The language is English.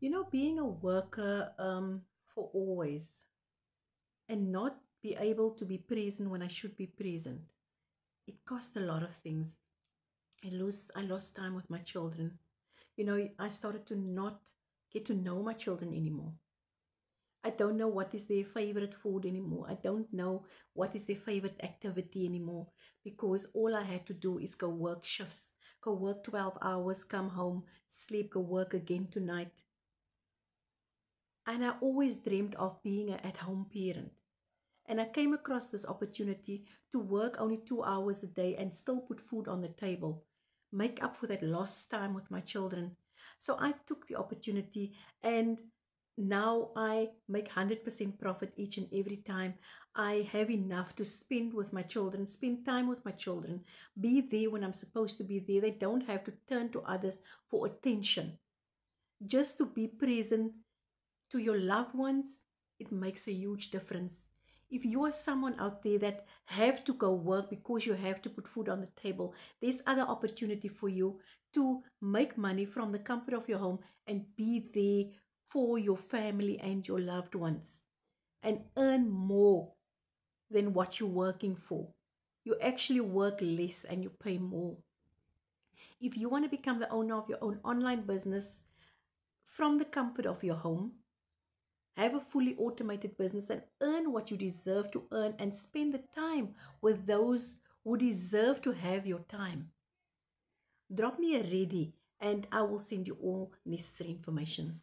Being a worker for always and not be able to be present when I should be present, it cost a lot of things. I lost time with my children. I started to not get to know my children anymore. I don't know what is their favorite food anymore. I don't know what is their favorite activity anymore because all I had to do is go work shifts, go work 12 hours, come home, sleep, go work again tonight. And I always dreamed of being an at home parent. And I came across this opportunity to work only 2 hours a day and still put food on the table, make up for that lost time with my children. So I took the opportunity, and now I make 100% profit each and every time. I have enough to spend with my children, spend time with my children, be there when I'm supposed to be there. They don't have to turn to others for attention. Just to be present to your loved ones, it makes a huge difference. If you are someone out there that have to go work because you have to put food on the table, there's other opportunity for you to make money from the comfort of your home and be there for your family and your loved ones and earn more than what you're working for. You actually work less and you pay more. If you want to become the owner of your own online business from the comfort of your home, have a fully automated business and earn what you deserve to earn and spend the time with those who deserve to have your time. Drop me a ready and I will send you all necessary information.